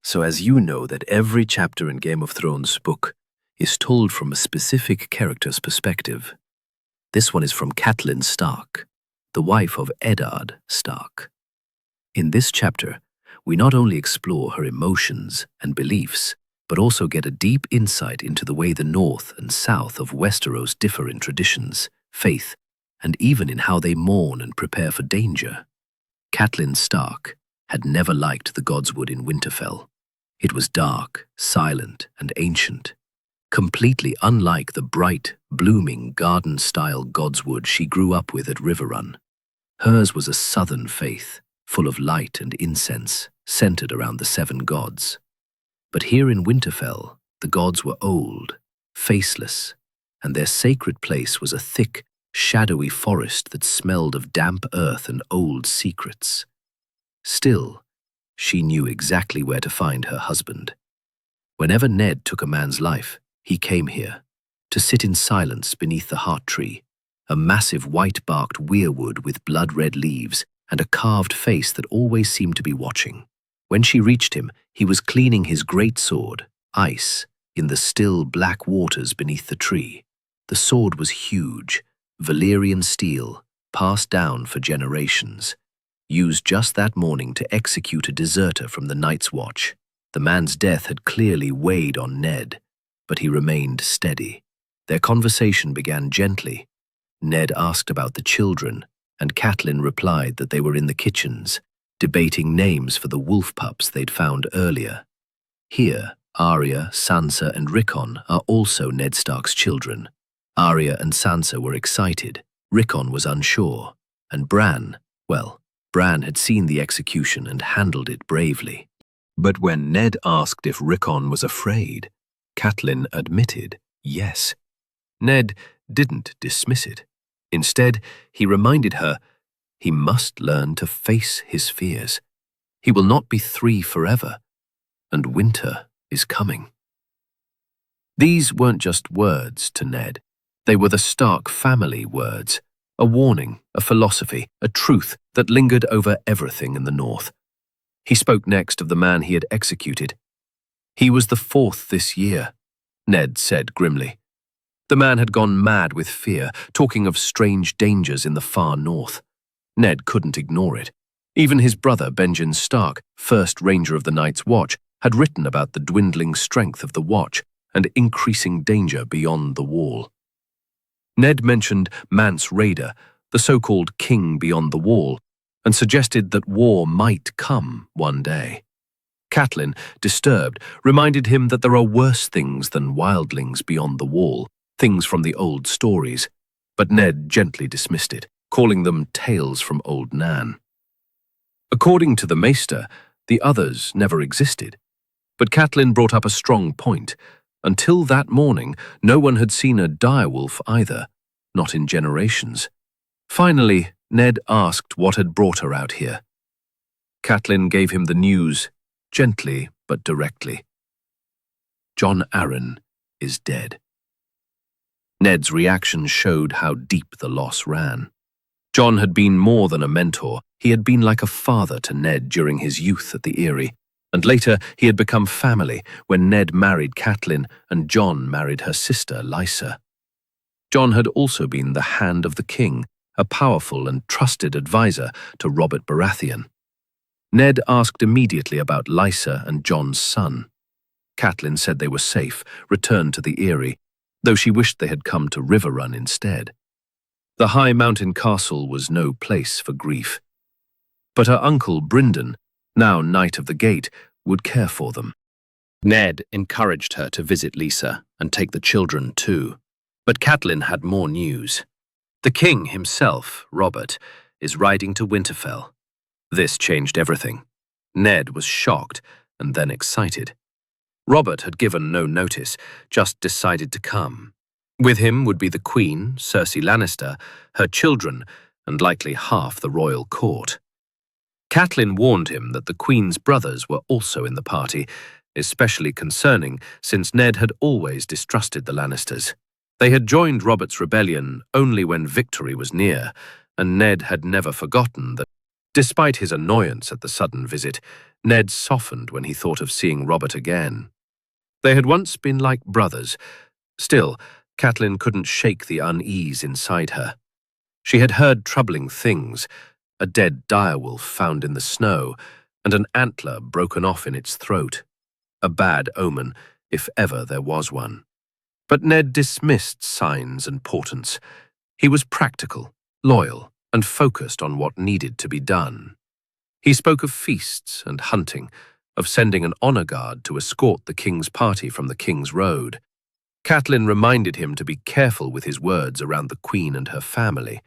So as you know that every chapter in Game of Thrones book is told from a specific character's perspective, this one is from Catelyn Stark, the wife of Eddard Stark. In this chapter, we not only explore her emotions and beliefs, but also get a deep insight into the way the north and south of Westeros differ in traditions, faith, and even in how they mourn and prepare for danger. Catelyn Stark had never liked the godswood in Winterfell. It was dark, silent, and ancient, completely unlike the bright, blooming, garden-style godswood she grew up with at Riverrun. Hers was a southern faith, full of light and incense, centered around the 7 gods. But here in Winterfell, the gods were old, faceless, and their sacred place was a thick, shadowy forest that smelled of damp earth and old secrets. Still, she knew exactly where to find her husband. Whenever Ned took a man's life, he came here, to sit in silence beneath the heart tree, a massive white-barked weirwood with blood-red leaves and a carved face that always seemed to be watching. When she reached him, he was cleaning his great sword, Ice, in the still black waters beneath the tree. The sword was huge, Valyrian steel, passed down for generations, used just that morning to execute a deserter from the Night's Watch. The man's death had clearly weighed on Ned, but he remained steady. Their conversation began gently. Ned asked about the children, and Catelyn replied that they were in the kitchens, debating names for the wolf pups they'd found earlier. Here, Arya, Sansa, and Rickon are also Ned Stark's children. Arya and Sansa were excited, Rickon was unsure, and Bran had seen the execution and handled it bravely. But when Ned asked if Rickon was afraid, Catelyn admitted yes. Ned didn't dismiss it. Instead, he reminded her he must learn to face his fears. He will not be 3 forever, and winter is coming. These weren't just words to Ned. They were the Stark family words, a warning, a philosophy, a truth that lingered over everything in the north. He spoke next of the man he had executed. He was the 4th this year, Ned said grimly. The man had gone mad with fear, talking of strange dangers in the far north. Ned couldn't ignore it. Even his brother, Benjen Stark, first Ranger of the Night's Watch, had written about the dwindling strength of the Watch and increasing danger beyond the Wall. Ned mentioned Mance Rayder, the so-called King Beyond the Wall, and suggested that war might come one day. Catelyn, disturbed, reminded him that there are worse things than wildlings beyond the Wall, things from the old stories, but Ned gently dismissed it, calling them tales from Old Nan. According to the Maester, the others never existed, but Catelyn brought up a strong point. Until that morning, no one had seen a direwolf either, not in generations. Finally, Ned asked what had brought her out here. Catelyn gave him the news, gently but directly. Jon Arryn is dead. Ned's reaction showed how deep the loss ran. Jon had been more than a mentor. He had been like a father to Ned during his youth at the Eyrie, and later he had become family when Ned married Catelyn and Jon married her sister Lysa. Jon had also been the hand of the king, a powerful and trusted advisor to Robert Baratheon. Ned asked immediately about Lysa and Jon's son. Catelyn said they were safe, returned to the Eyrie, though she wished they had come to Riverrun instead. The high mountain castle was no place for grief. But her uncle Brynden, now Knight of the Gate, would care for them. Ned encouraged her to visit Lysa and take the children too. But Catelyn had more news. The king himself, Robert, is riding to Winterfell. This changed everything. Ned was shocked and then excited. Robert had given no notice, just decided to come. With him would be the Queen, Cersei Lannister, her children, and likely half the royal court. Catelyn warned him that the Queen's brothers were also in the party, especially concerning since Ned had always distrusted the Lannisters. They had joined Robert's rebellion only when victory was near, and Ned had never forgotten that Despite his annoyance at the sudden visit, Ned softened when he thought of seeing Robert again. They had once been like brothers. Still, Catelyn couldn't shake the unease inside her. She had heard troubling things, a dead direwolf found in the snow, and an antler broken off in its throat. A bad omen, if ever there was one. But Ned dismissed signs and portents. He was practical, loyal, and focused on what needed to be done. He spoke of feasts and hunting, of sending an honor guard to escort the king's party from the King's Road. Catelyn reminded him to be careful with his words around the Queen and her family.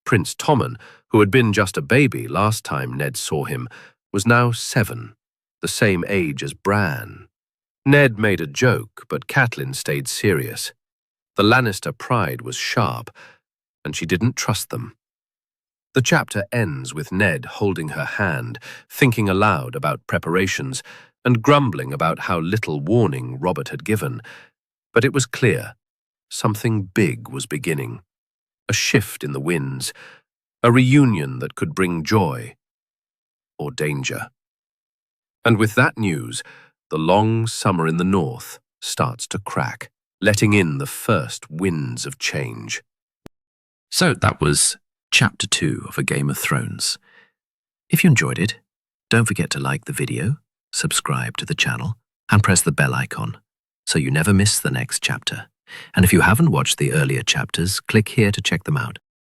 Prince Tommen, who had been just a baby last time Ned saw him, was now 7, the same age as Bran. Ned made a joke, but Catelyn stayed serious. The Lannister pride was sharp, and she didn't trust them. The chapter ends with Ned holding her hand, thinking aloud about preparations, and grumbling about how little warning Robert had given. But it was clear, something big was beginning. A shift in the winds, a reunion that could bring joy or danger. And with that news, the long summer in the north starts to crack, letting in the first winds of change. So that was Chapter 2 of A Game of Thrones. If you enjoyed it, don't forget to like the video, subscribe to the channel, and press the bell icon so you never miss the next chapter. And if you haven't watched the earlier chapters, click here to check them out.